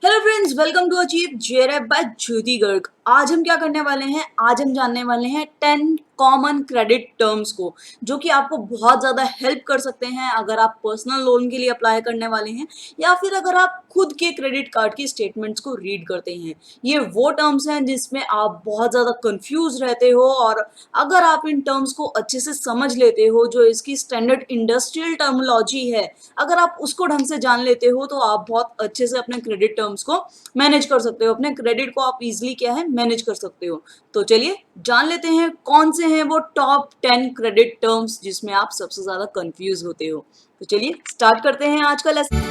Hello friends, welcome to achieve JRF by Jyoti Garg. आज हम क्या करने वाले हैं? आज हम जानने वाले हैं 10 कॉमन क्रेडिट टर्म्स को, जो कि आपको बहुत ज़्यादा हेल्प कर सकते हैं अगर आप पर्सनल लोन के लिए अप्लाई करने वाले हैं या फिर अगर आप खुद के क्रेडिट कार्ड की स्टेटमेंट्स को रीड करते हैं। ये वो टर्म्स हैं जिसमें आप बहुत ज़्यादा कंफ्यूज रहते हो, और अगर आप इन टर्म्स को अच्छे से समझ लेते हो, जो इसकी स्टैंडर्ड इंडस्ट्रियल टर्मोलॉजी है, अगर आप उसको ढंग से जान लेते हो तो आप बहुत अच्छे से अपने क्रेडिट टर्म्स को मैनेज कर सकते हो। अपने क्रेडिट को आप इजीली क्या है मैनेज कर सकते हो। तो चलिए जान लेते हैं कौन से हैं वो टॉप 10 क्रेडिट टर्म्स जिसमें आप सबसे ज्यादा कंफ्यूज होते हो। तो चलिए स्टार्ट करते हैं आज का लेसन।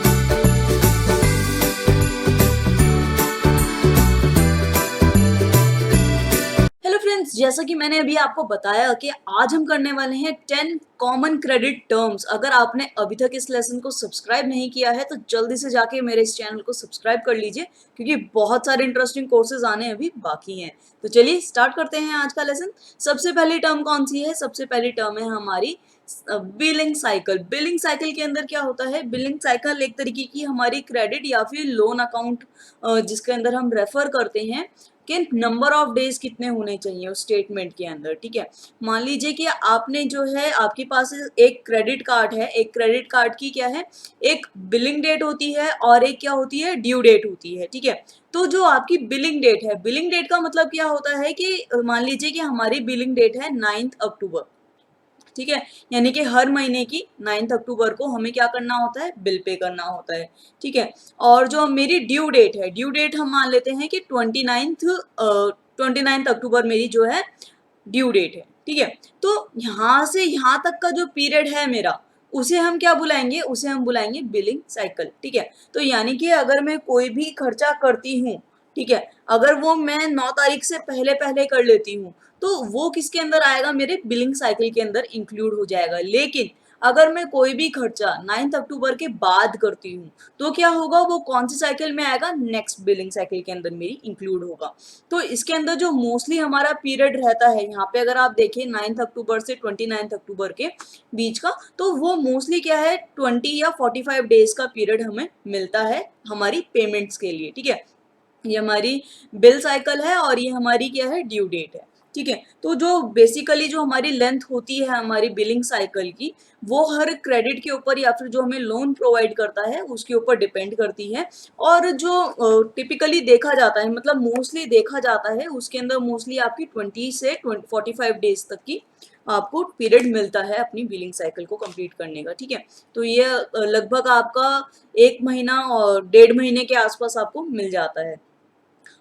हेलो फ्रेंड्स, जैसा कि मैंने अभी आपको बताया कि आज हम करने वाले हैं 10 कॉमन क्रेडिट टर्म्स। अगर आपने अभी तक इस लेसन को सब्सक्राइब नहीं किया है तो जल्दी से जाके मेरे इस चैनल को सब्सक्राइब कर लीजिए, क्योंकि बहुत सारे इंटरेस्टिंग कोर्सेज आने अभी बाकी हैं। तो चलिए स्टार्ट करते हैं आज का लेसन। सबसे पहली टर्म कौन सी है? सबसे पहली टर्म है हमारी बिलिंग साइकिल। बिलिंग साइकिल के अंदर क्या होता है? बिलिंग साइकिल एक तरीके की हमारी क्रेडिट या फिर लोन अकाउंट जिसके अंदर हम रेफर करते हैं कि नंबर ऑफ डेज कितने होने चाहिए उस स्टेटमेंट के अंदर। ठीक है, मान लीजिए कि आपने जो है आपके पास एक क्रेडिट कार्ड है। एक क्रेडिट कार्ड की क्या है, एक बिलिंग डेट होती है और एक क्या होती है, ड्यू डेट होती है। ठीक है, तो जो आपकी बिलिंग डेट है, बिलिंग डेट का मतलब क्या होता है कि मान लीजिए कि हमारी बिलिंग डेट है 9 अक्टूबर। ठीक है, यानी कि हर महीने की 9 अक्टूबर को हमें क्या करना होता है, बिल पे करना होता है। ठीक है, और जो मेरी ड्यू डेट है, ड्यू डेट हम मान लेते हैं कि 29 अक्टूबर मेरी जो है ड्यू डेट है। ठीक है, तो यहाँ से यहाँ तक का जो पीरियड है मेरा, उसे हम क्या बुलाएंगे? उसे हम बुलाएंगे बिलिंग साइकिल। ठीक है, तो यानी कि अगर मैं कोई भी खर्चा करती हूँ, ठीक है, अगर वो मैं 9 तारीख से पहले पहले कर लेती हूँ तो वो किसके अंदर आएगा? मेरे बिलिंग साइकिल के अंदर इंक्लूड हो जाएगा। लेकिन अगर मैं कोई भी खर्चा 9 अक्टूबर के बाद करती हूँ तो क्या होगा? वो कौन सी साइकिल में आएगा? नेक्स्ट बिलिंग साइकिल के अंदर मेरी इंक्लूड होगा। तो इसके अंदर जो मोस्टली हमारा पीरियड रहता है, यहाँ पे अगर आप देखिए 9 अक्टूबर से 29 अक्टूबर के बीच का, तो वो मोस्टली क्या है, 20 या 45 डेज का पीरियड हमें मिलता है हमारी पेमेंट्स के लिए। ठीक है, ये हमारी बिल साइकिल है और ये हमारी क्या है, ड्यू डेट है। ठीक है, तो जो बेसिकली जो हमारी लेंथ होती है हमारी बिलिंग साइकिल की, वो हर क्रेडिट के ऊपर या फिर जो हमें लोन प्रोवाइड करता है उसके ऊपर डिपेंड करती है। और जो टिपिकली देखा जाता है, मतलब मोस्टली देखा जाता है, उसके अंदर मोस्टली आपकी 20 से 45 डेज तक की आपको पीरियड मिलता है अपनी बिलिंग साइकिल को कंप्लीट करने का। ठीक है, तो ये लगभग आपका 1 महीना और 1.5 महीने के आसपास आपको मिल जाता है।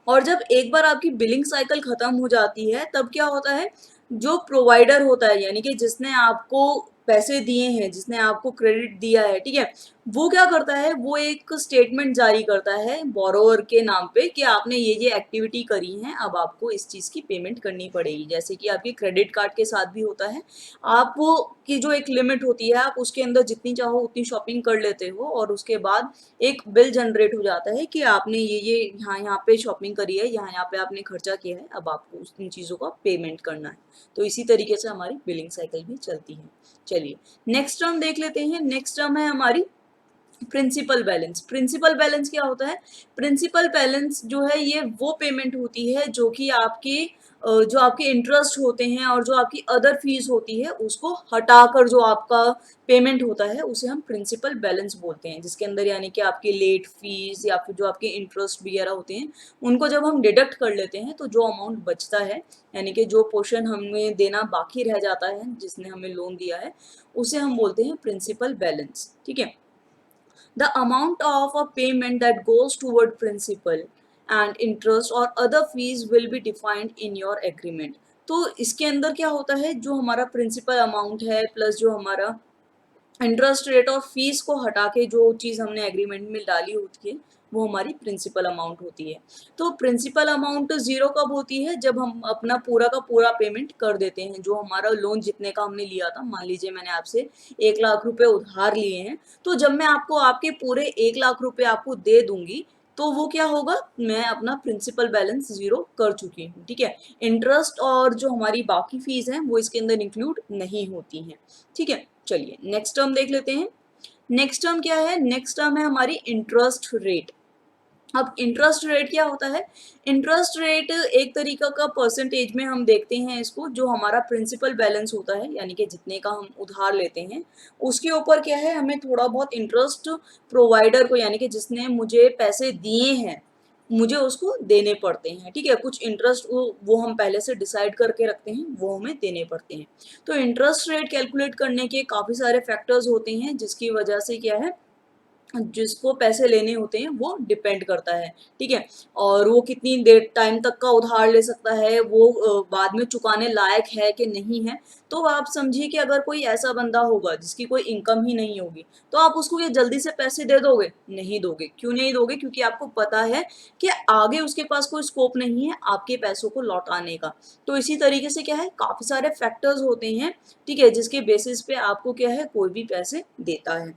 और जब एक बार आपकी बिलिंग साइकिल खत्म हो जाती है तब क्या होता है, जो प्रोवाइडर होता है, यानी कि जिसने आपको पैसे दिए हैं, जिसने आपको क्रेडिट दिया है, ठीक है, वो क्या करता है, वो एक स्टेटमेंट जारी करता है बोरोवर के नाम पे कि आपने ये एक्टिविटी करी है, अब आपको इस चीज़ की पेमेंट करनी पड़ेगी। जैसे कि आपके क्रेडिट कार्ड के साथ भी होता है, आप वो की जो एक लिमिट होती है, आप उसके अंदर जितनी चाहो उतनी शॉपिंग कर लेते हो और उसके बाद एक बिल जनरेट हो जाता है कि आपने ये यहाँ यहाँ पे शॉपिंग करी है, यहाँ यहाँ पे आपने खर्चा किया है, अब आपको उन चीज़ों का पेमेंट करना है। तो इसी तरीके से हमारी बिलिंग साइकिल भी चलती है। चलिए नेक्स्ट टर्म देख लेते हैं। नेक्स्ट टर्म है हमारी प्रिंसिपल बैलेंस। प्रिंसिपल बैलेंस क्या होता है? प्रिंसिपल बैलेंस जो है ये वो पेमेंट होती है जो कि आपके जो आपके इंटरेस्ट होते हैं और जो आपकी अदर फीस होती है उसको हटाकर जो आपका पेमेंट होता है उसे हम प्रिंसिपल बैलेंस बोलते हैं, जिसके अंदर यानी कि आपकी लेट फीस या फिर जो आपके इंटरेस्ट वगैरह होते हैं उनको जब हम डिडक्ट कर लेते हैं तो जो अमाउंट बचता है, यानी कि जो पोर्शन हमें देना बाकी रह जाता है जिसने हमें लोन दिया है, उसे हम बोलते हैं प्रिंसिपल बैलेंस। ठीक है, the amount of a payment that goes toward principal and interest or other fees will be defined in your agreement। तो इसके अंदर क्या होता है, जो हमारा प्रिंसिपल अमाउंट है प्लस जो हमारा इंटरेस्ट रेट और फीस को हटा के जो चीज़ हमने एग्रीमेंट में डाली होती है वो हमारी प्रिंसिपल अमाउंट होती है। तो प्रिंसिपल अमाउंट जीरो कब होती है? जब हम अपना पूरा का पूरा पेमेंट कर देते हैं, जो हमारा लोन जितने का हमने लिया था। मान लीजिए मैंने आपसे 1 लाख रुपए उधार लिए हैं, तो जब मैं आपको आपके पूरे 1 लाख रुपए आपको दे दूंगी तो वो क्या होगा, मैं अपना प्रिंसिपल बैलेंस जीरो कर चुकी हूँ। ठीक है, इंटरेस्ट और जो हमारी बाकी फीस है वो इसके अंदर इंक्लूड नहीं होती हैं। ठीक है, चलिए नेक्स्ट टर्म देख लेते हैं। नेक्स्ट टर्म क्या है? नेक्स्ट टर्म है हमारी इंटरेस्ट रेट। अब इंटरेस्ट रेट क्या होता है? इंटरेस्ट रेट एक तरीका का परसेंटेज में हम देखते हैं इसको, जो हमारा प्रिंसिपल बैलेंस होता है यानी कि जितने का हम उधार लेते हैं उसके ऊपर क्या है, हमें थोड़ा बहुत इंटरेस्ट प्रोवाइडर को यानी कि जिसने मुझे पैसे दिए हैं मुझे उसको देने पड़ते हैं। ठीक है, कुछ इंटरेस्ट वो हम पहले से डिसाइड करके रखते हैं, वो हमें देने पड़ते हैं। तो इंटरेस्ट रेट कैलकुलेट करने के काफ़ी सारे फैक्टर्स होते हैं जिसकी वजह से क्या है, जिसको पैसे लेने होते हैं वो डिपेंड करता है। ठीक है, और वो कितनी देर टाइम तक का उधार ले सकता है, वो बाद में चुकाने लायक है कि नहीं है। तो आप समझिए कि अगर कोई ऐसा बंदा होगा जिसकी कोई इनकम ही नहीं होगी, तो आप उसको ये जल्दी से पैसे दे दोगे? नहीं दोगे। क्यों नहीं दोगे? क्योंकि आपको पता है कि आगे उसके पास कोई स्कोप नहीं है आपके पैसों को लौटाने का। तो इसी तरीके से क्या है, काफ़ी सारे फैक्टर्स होते हैं, ठीक है, जिसके बेसिस पे आपको क्या है, कोई भी पैसे देता है।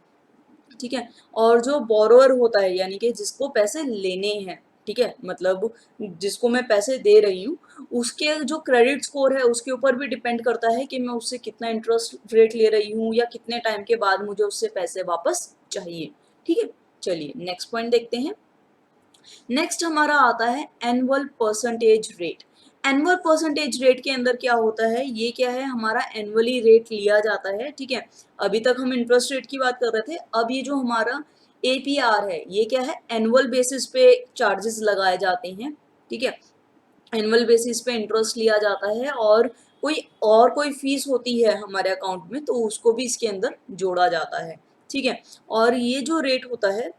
ठीक है, और जो बोरोअर होता है यानी कि जिसको पैसे लेने हैं, ठीक है, मतलब जिसको मैं पैसे दे रही हूँ, उसके जो क्रेडिट स्कोर है उसके ऊपर भी डिपेंड करता है कि मैं उससे कितना इंटरेस्ट रेट ले रही हूँ या कितने टाइम के बाद मुझे उससे पैसे वापस चाहिए। ठीक है, चलिए नेक्स्ट पॉइंट देखते हैं। नेक्स्ट हमारा आता है annual percentage rate. Annual percentage rate के अंदर क्या होता है, ये क्या है, हमारा एनुअली रेट लिया जाता है। ठीक है, अभी तक हम इंटरेस्ट रेट की बात कर रहे थे, अब ये जो हमारा एपीआर है ये क्या है, एनुअल बेसिस पे चार्जेस लगाए जाते हैं। ठीक है, एनुअल बेसिस पे इंटरेस्ट लिया जाता है और कोई फीस होती है हमारे अकाउंट में तो उसको भी इसके अंदर जोड़ा जाता है। ठीक है, और ये जो रेट होता है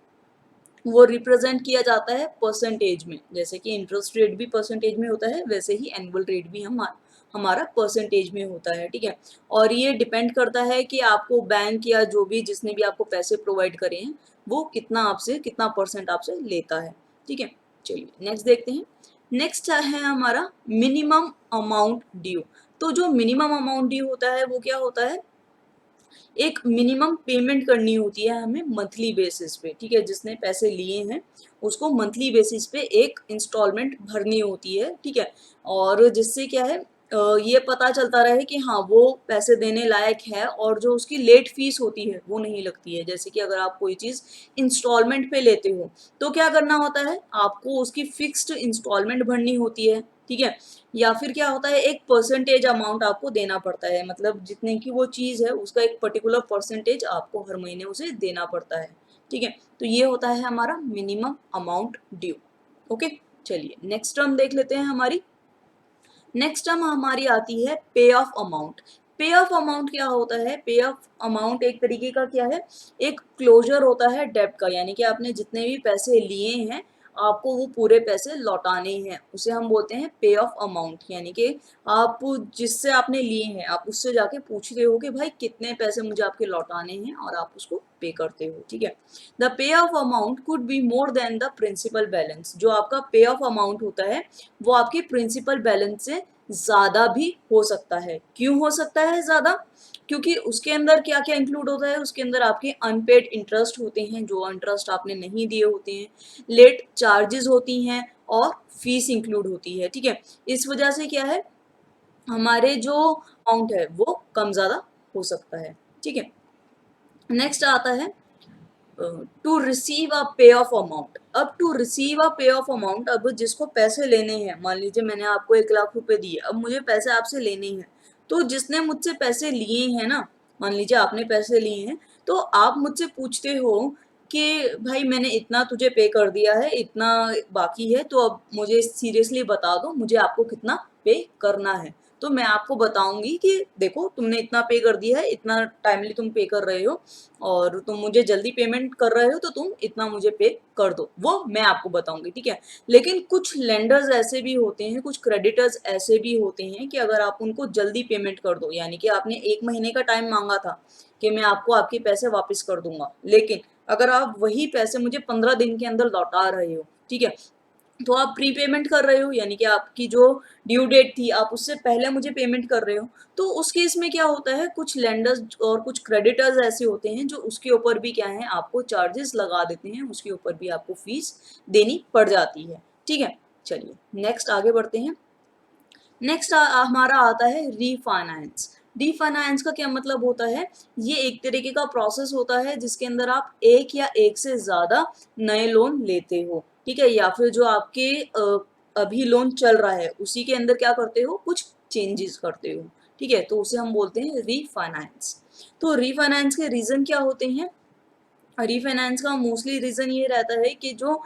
वो रिप्रेजेंट किया जाता है परसेंटेज में, जैसे कि इंटरेस्ट रेट भी परसेंटेज में होता है वैसे ही एनुअल रेट भी हमारा परसेंटेज में होता है। ठीक है, और ये डिपेंड करता है कि आपको बैंक या जो भी जिसने भी आपको पैसे प्रोवाइड करे हैं वो कितना परसेंट आपसे लेता है। ठीक है, चलिए नेक्स्ट देखते हैं। नेक्स्ट है हमारा मिनिमम अमाउंट ड्यू। तो जो मिनिमम अमाउंट ड्यू होता है वो क्या होता है, एक मिनिमम पेमेंट करनी होती है हमें मंथली बेसिस पे। ठीक है, जिसने पैसे लिए हैं उसको मंथली बेसिस पे एक इंस्टॉलमेंट भरनी होती है। ठीक है, और जिससे क्या है, ये पता चलता रहे कि हाँ वो पैसे देने लायक है और जो उसकी लेट फीस होती है वो नहीं लगती है। जैसे कि अगर आप कोई चीज़ इंस्टॉलमेंट पे लेते हो तो क्या करना होता है, आपको उसकी फिक्स्ड इंस्टॉलमेंट भरनी होती है। ठीक है, या फिर क्या होता है, एक परसेंटेज अमाउंट आपको देना पड़ता है, मतलब जितने की वो चीज़ है उसका एक पर्टिकुलर परसेंटेज आपको हर महीने उसे देना पड़ता है। ठीक है, तो ये होता है हमारा मिनिमम अमाउंट ड्यू। ओके, चलिए नेक्स्ट टर्म देख लेते हैं हमारी। नेक्स्ट टर्म हमारी आती है पे ऑफ अमाउंट। पे ऑफ अमाउंट क्या होता है, पे ऑफ अमाउंट एक तरीके का क्या है, एक क्लोजर होता है डेब्ट का, यानी कि आपने जितने भी पैसे लिए हैं आपको वो पूरे पैसे लौटाने हैं, उसे हम बोलते हैं पे ऑफ अमाउंट। यानी कि आप जिससे आपने लिए हैं आप उससे जाके पूछते हो कि भाई कितने पैसे मुझे आपके लौटाने हैं और आप उसको पे करते हो। ठीक है, the pay off amount could be more than the principal balance. जो आपका पे ऑफ अमाउंट होता है वो आपके प्रिंसिपल बैलेंस से ज़्यादा भी हो सकता है। क्यों हो सकता है ज़्यादा? क्योंकि उसके अंदर क्या क्या इंक्लूड होता है, उसके अंदर आपके अनपेड इंटरेस्ट होते हैं, जो इंटरेस्ट आपने नहीं दिए होते हैं, लेट चार्जेस होती हैं और फीस इंक्लूड होती है। ठीक है, इस वजह से क्या है, हमारे जो अमाउंट है वो कम ज़्यादा हो सकता है। ठीक है, नेक्स्ट आता है टू रिसीव अ पे ऑफ अमाउंट। अब टू रिसीव अ पे ऑफ अमाउंट, अब जिसको पैसे लेने हैं, मान लीजिए मैंने आपको 1 लाख रुपए दिए, अब मुझे पैसे आपसे लेने हैं, तो जिसने मुझसे पैसे लिए हैं ना, मान लीजिए आपने पैसे लिए हैं, तो आप मुझसे पूछते हो कि भाई मैंने इतना तुझे पे कर दिया है, इतना बाकी है, तो अब मुझे सीरियसली बता दो मुझे आपको कितना पे करना है। तो मैं आपको बताऊंगी कि देखो तुमने इतना पे कर दिया है, इतना टाइमली तुम पे कर रहे हो और तुम मुझे जल्दी पेमेंट कर रहे हो तो तुम इतना मुझे पे कर दो, वो मैं आपको बताऊंगी। ठीक है, लेकिन कुछ लेंडर्स ऐसे भी होते हैं, कुछ क्रेडिटर्स ऐसे भी होते हैं कि अगर आप उनको जल्दी पेमेंट कर दो, यानी कि आपने 1 महीने का टाइम मांगा था कि मैं आपको आपके पैसे वापस कर दूंगा, लेकिन अगर आप वही पैसे मुझे 15 दिन के अंदर लौटा रहे हो, ठीक है, तो आप प्रीपेमेंट कर रहे हो, यानी कि आपकी जो ड्यू डेट थी आप उससे पहले मुझे पेमेंट कर रहे हो, तो उस केस में क्या होता है, कुछ लेंडर्स और कुछ क्रेडिटर्स ऐसे होते हैं जो उसके ऊपर भी क्या है, आपको चार्जेस लगा देते हैं, उसके ऊपर भी आपको फीस देनी पड़ जाती है। ठीक है, चलिए नेक्स्ट आगे बढ़ते हैं। नेक्स्ट हमारा आता है रीफाइनेंस। रीफाइनेंस का क्या मतलब होता है, ये एक तरीके का प्रोसेस होता है जिसके अंदर आप एक या एक से ज़्यादा नए लोन लेते हो। ठीक है, या फिर जो आपके अभी लोन चल रहा है उसी के अंदर क्या करते हो, कुछ चेंजेस करते हो, ठीक है, तो उसे हम बोलते हैं रीफाइनेंस। तो रीफाइनेंस के रीजन क्या होते हैं? रीफाइनेंस का मोस्टली रीजन ये रहता है कि जो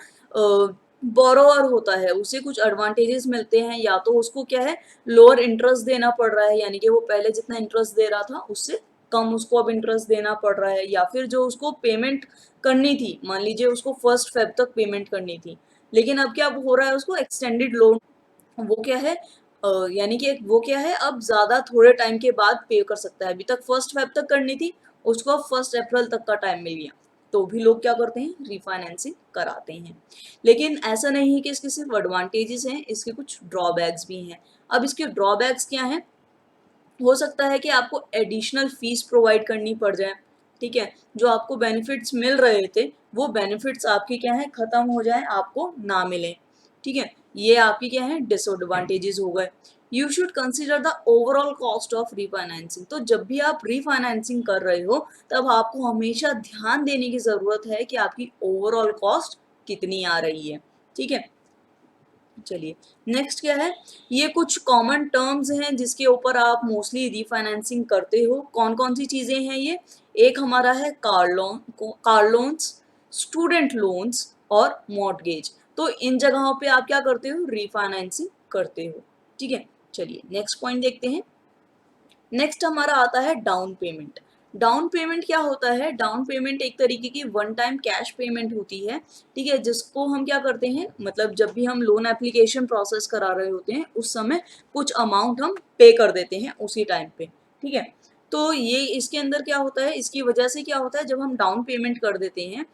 बोरोअर होता है उसे कुछ एडवांटेजेस मिलते हैं, या तो उसको क्या है, लोअर इंटरेस्ट देना पड़ रहा है, यानी कि वो पहले जितना इंटरेस्ट दे रहा था उससे कम उसको अब इंटरेस्ट देना पड़ रहा है, या फिर जो उसको पेमेंट करनी थी, मान लीजिए उसको 1 फेब तक पेमेंट करनी थी, लेकिन अब क्या हो रहा है, उसको एक्सटेंडेड लोन, वो क्या है, यानी कि वो क्या है, अब ज्यादा थोड़े टाइम के बाद पे कर सकता है, अभी तक 1 फेब तक करनी थी, उसको अब 1 अप्रैल तक का टाइम मिल गया, तो भी लोग क्या करते हैं, रिफाइनेंसिंग कराते हैं। लेकिन ऐसा नहीं है कि इसके सिर्फ एडवांटेजेस हैं, इसके कुछ ड्रॉबैक्स भी हैं। अब इसके ड्रॉबैक्स क्या हैं? हो सकता है कि आपको एडिशनल फीस प्रोवाइड करनी पड़ जाए, ठीक है, जो आपको बेनिफिट्स मिल रहे थे वो बेनिफिट्स आपके क्या है, खत्म हो जाए, आपको ना मिले, ठीक है, ये आपकी क्या है, डिसएडवांटेजेस हो गए। You should consider the overall cost of refinancing. तो जब भी आप रीफाइनेंसिंग कर रहे हो तब आपको हमेशा ध्यान देने की जरूरत है कि आपकी ओवरऑल कॉस्ट कितनी आ रही है, ठीक है। चलिए, नेक्स्ट क्या है, ये कुछ कॉमन टर्म्स हैं जिसके ऊपर आप मोस्टली रीफाइनेंसिंग करते हो। कौन कौन सी चीजें हैं ये? एक हमारा है कार लोन्स, स्टूडेंट लोन्स और मॉर्टगेज। तो इन जगहों पे आप क्या करते हो, रीफाइनेंसिंग करते हो, ठीक है। चलिए नेक्स्ट पॉइंट देखते हैं। नेक्स्ट हमारा आता है डाउन पेमेंट। डाउन पेमेंट क्या होता है? डाउन पेमेंट एक तरीके की वन टाइम कैश पेमेंट होती है, ठीक है, जिसको हम क्या करते हैं, मतलब जब भी हम लोन एप्लीकेशन प्रोसेस करा रहे होते हैं उस समय कुछ अमाउंट हम पे कर देते हैं उसी टाइम पे, ठीक है। तो ये इसके अंदर क्या होता है, इसकी वजह से क्या होता है, जब हम डाउन पेमेंट कर देते हैं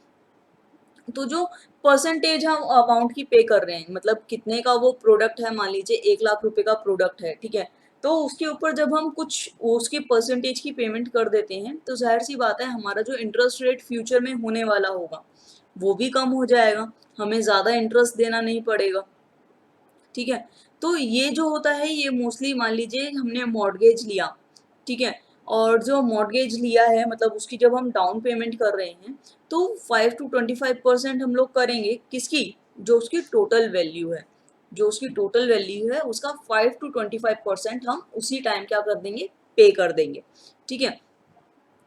तो जो परसेंटेज हम अमाउंट की पे कर रहे हैं, मतलब कितने का वो प्रोडक्ट है, मान लीजिए 1 लाख रुपए का प्रोडक्ट है, ठीक है, तो उसके ऊपर जब हम कुछ उसके परसेंटेज की पेमेंट कर देते हैं तो जाहिर सी बात है हमारा जो इंटरेस्ट रेट फ्यूचर में होने वाला होगा वो भी कम हो जाएगा, हमें ज़्यादा इंटरेस्ट देना नहीं पड़ेगा, ठीक है। तो ये जो होता है ये मोस्टली, मान लीजिए हमने मॉर्टगेज लिया, ठीक है, और जो मॉर्टगेज लिया है मतलब उसकी जब हम डाउन पेमेंट कर रहे हैं तो 5 to 25% हम लोग करेंगे, किसकी, जो उसकी टोटल वैल्यू है, जो उसकी टोटल वैल्यू है उसका 5 to 25% हम उसी टाइम क्या कर देंगे, पे कर देंगे, ठीक है।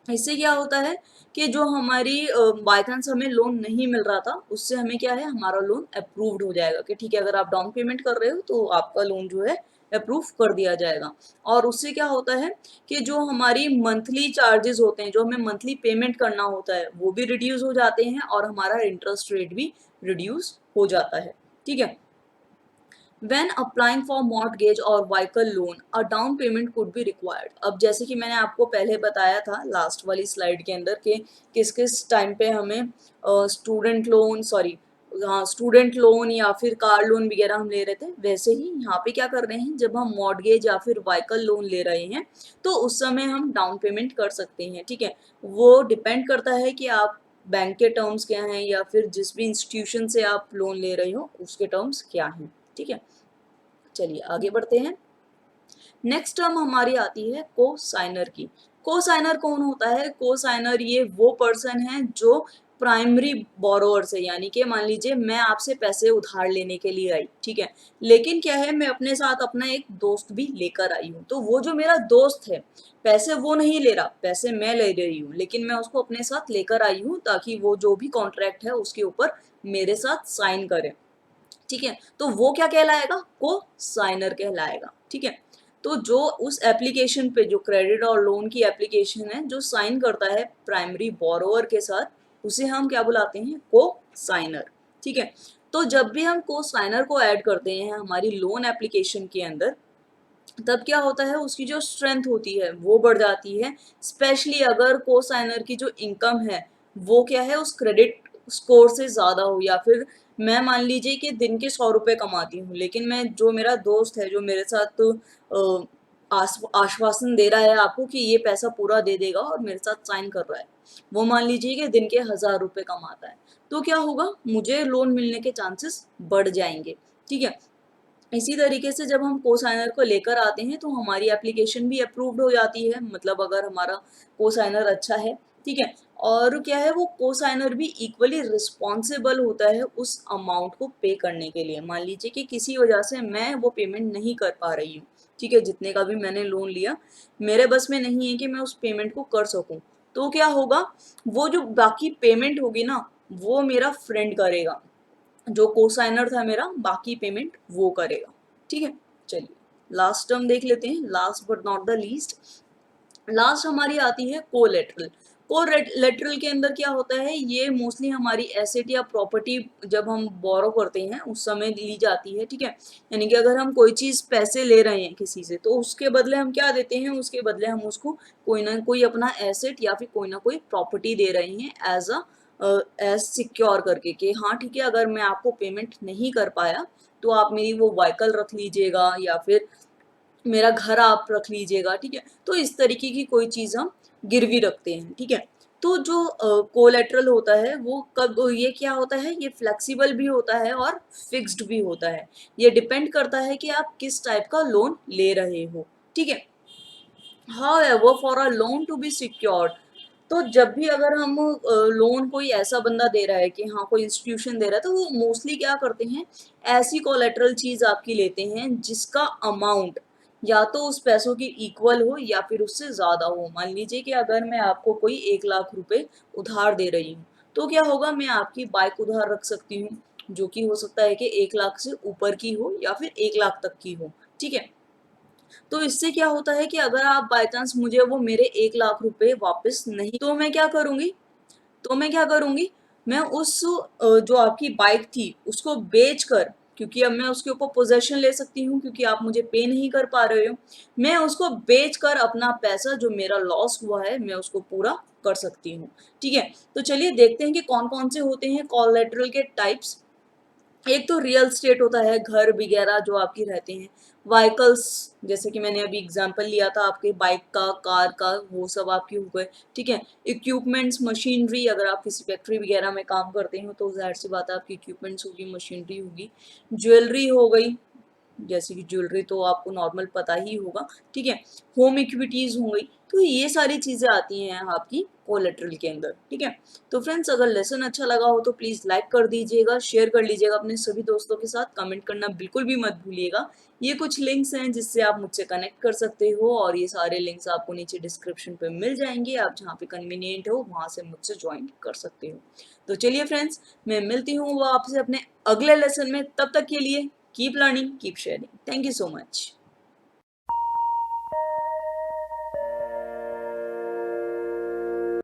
इससे क्या होता है कि जो हमारी बाय चांस हमें लोन नहीं मिल रहा था उससे हमें क्या है, हमारा लोन अप्रूव्ड हो जाएगा कि ठीक है, अगर आप डाउन पेमेंट कर रहे हो तो आपका लोन जो है अप्रूव कर दिया जाएगा। और उससे क्या होता है कि जो हमारी मंथली चार्जेस होते हैं, जो हमें मंथली पेमेंट करना होता है वो भी रिड्यूस हो जाते हैं और हमारा इंटरेस्ट रेट भी रिड्यूस हो जाता है, ठीक है। When applying for mortgage or vehicle loan, a down payment could be required। अब जैसे कि मैंने आपको पहले बताया था लास्ट वाली स्लाइड के अंदर कि किस किस टाइम पे हमें स्टूडेंट लोन, सॉरी, हाँ, स्टूडेंट लोन या फिर कार लोन वगैरह हम ले रहे थे, वैसे ही यहाँ पे क्या कर रहे हैं, जब हम मॉर्टगेज या फिर व्हीकल लोन ले रहे हैं तो उस समय हम डाउन पेमेंट कर सकते हैं, ठीक है। वो डिपेंड करता है कि आप बैंक के टर्म्स क्या हैं या फिर जिस भी इंस्टीट्यूशन से आप लोन ले रहे हो उसके टर्म्स क्या हैं, ठीक है। चलिए आगे बढ़ते हैं। नेक्स्ट टर्म हमारी आती है को साइनर की। को साइनर कौन होता है? को साइनर ये वो पर्सन है जो प्राइमरी बोरोअर से, यानी कि मान लीजिए मैं आपसे पैसे उधार लेने के लिए आई, ठीक है, लेकिन क्या है, मैं अपने साथ अपना एक दोस्त भी लेकर आई हूँ, तो वो जो मेरा दोस्त है पैसे वो नहीं ले रहा, पैसे मैं ले रही हूँ, लेकिन मैं उसको अपने साथ लेकर आई हूँ ताकि वो जो भी कॉन्ट्रैक्ट है उसके ऊपर मेरे साथ साइन करे, ठीक है, तो वो क्या कहलाएगा, को साइनर कहलाएगा, ठीक है। तो जो उस एप्लीकेशन पे, जो क्रेडिट और लोन की एप्लीकेशन है, जो साइन करता है प्राइमरी बोरोवर के साथ उसे हम क्या बुलाते हैं, को साइनर, ठीक है। तो जब भी हम को साइनर को ऐड करते हैं हमारी लोन एप्लीकेशन के अंदर तब क्या होता है, उसकी जो स्ट्रेंथ होती है वो बढ़ जाती है, स्पेशली अगर को साइनर की जो इनकम है वो क्या है, उस क्रेडिट स्कोर से ज़्यादा हो, या फिर मैं मान लीजिए कि दिन के 100 रुपये कमाती हूँ लेकिन मैं, जो मेरा दोस्त है जो मेरे साथ आश्वासन दे रहा है आपको कि ये पैसा पूरा दे देगा और मेरे साथ साइन कर रहा है, वो मान लीजिए कि दिन के 1000 रुपये कमाता है, तो क्या होगा, मुझे लोन मिलने के चांसेस बढ़ जाएंगे, ठीक है। इसी तरीके से जब हम कोसाइनर को लेकर आते हैं तो हमारी एप्लीकेशन भी अप्रूव्ड हो जाती है, मतलब अगर हमारा कोसाइनर अच्छा है ठीक है। और क्या है, वो कोसाइनर भी इक्वली रिस्पॉन्सिबल होता है उस अमाउंट को पे करने के लिए। मान लीजिए कि किसी वजह से मैं वो पेमेंट नहीं कर पा रही हूँ, ठीक है, जितने का भी मैंने लोन लिया मेरे बस में नहीं है कि मैं उस पेमेंट को कर सकूं, तो क्या होगा, वो जो बाकी पेमेंट होगी ना, वो मेरा फ्रेंड करेगा, जो कोसाइनर था मेरा, बाकी पेमेंट वो करेगा। ठीक है, चलिए लास्ट टर्म देख लेते हैं, last but not the least. Last हमारी आती है कोलेटरल। कोलेटरल के अंदर क्या होता है, ये मोस्टली हमारी एसेट या प्रॉपर्टी जब हम बोरो करते हैं उस समय ली जाती है। ठीक है, यानी कि अगर हम कोई चीज पैसे ले रहे हैं किसी से, तो उसके बदले हम क्या देते हैं, उसके बदले हम उसको कोई ना कोई अपना एसेट या फिर कोई ना कोई प्रॉपर्टी दे रहे हैं एज एज सिक्योर करके, कि हाँ ठीक है, अगर मैं आपको पेमेंट नहीं कर पाया तो आप मेरी वो व्हीकल रख लीजिएगा या फिर मेरा घर आप रख लीजिएगा। ठीक है, तो इस तरीके की कोई चीज हम गिरवी रखते हैं। ठीक है, तो जो कोलेटरल होता है वो कब, ये क्या होता है, ये फ्लेक्सिबल भी होता है और फिक्स्ड भी होता है। ये डिपेंड करता है कि आप किस टाइप का लोन ले रहे हो। ठीक है, however for a loan to be secured, तो जब भी अगर हम लोन कोई ऐसा बंदा दे रहा है कि हाँ कोई इंस्टीट्यूशन दे रहा है, तो वो मोस्टली क्या करते हैं, ऐसी कोलेटरल चीज आपकी लेते हैं जिसका अमाउंट या तो उस पैसों की इक्वल हो या फिर उससे ज्यादा हो। मान लीजिए कि अगर मैं आपको कोई 1 लाख रुपए उधार दे रही हूँ, तो क्या होगा, मैं आपकी बाइक उधार रख सकती हूँ, जो कि हो सकता है कि 1 लाख से ऊपर की हो या फिर 1 लाख तक की हो। ठीक है, तो इससे क्या होता है कि अगर आप बाय चांस मुझे वो मेरे 1 लाख रुपए वापस नहीं, तो मैं क्या करूंगी, मैं उस जो आपकी बाइक थी उसको बेच कर, क्योंकि अब मैं उसके ऊपर पोजेशन ले सकती हूँ क्योंकि आप मुझे पे नहीं कर पा रहे हो, मैं उसको बेच कर अपना पैसा जो मेरा लॉस हुआ है मैं उसको पूरा कर सकती हूँ। ठीक है, तो चलिए देखते हैं कि कौन कौन से होते हैं कोलेटरल के टाइप्स। एक तो रियल स्टेट होता है, घर वगैरह जो आपके रहते हैं, व्हीकल्स, जैसे कि मैंने अभी एग्जांपल लिया था आपके बाइक का, कार का, वो सब आपके हो गए। ठीक है, इक्विपमेंट्स, मशीनरी, अगर आप किसी फैक्ट्री वगैरह में काम करते हो तो जाहिर सी बात है आपकी इक्विपमेंट्स होगी, मशीनरी होगी। ज्वेलरी हो गई, जैसे कि ज्वेलरी तो आपको नॉर्मल पता ही होगा। ठीक है, होम इक्विटीज हो गई, तो ये सारी चीजें आती हैं आपकी कोलेटरल के अंदर। ठीक है, तो फ्रेंड्स अगर लेसन अच्छा लगा हो तो प्लीज लाइक कर दीजिएगा, शेयर कर लीजिएगा अपने सभी दोस्तों के साथ, कमेंट करना बिल्कुल भी मत भूलिएगा। ये कुछ लिंक्स हैं जिससे आप मुझसे कनेक्ट कर सकते हो, और ये सारे लिंक्स आपको नीचे डिस्क्रिप्शन पे मिल जाएंगे, आप जहाँ पे कन्वीनियंट हो वहां से मुझसे ज्वाइन कर सकते हो। तो चलिए फ्रेंड्स, मैं मिलती हूँ वो आपसे अपने अगले लेसन में, तब तक के लिए keep learning, keep sharing. Thank you so much.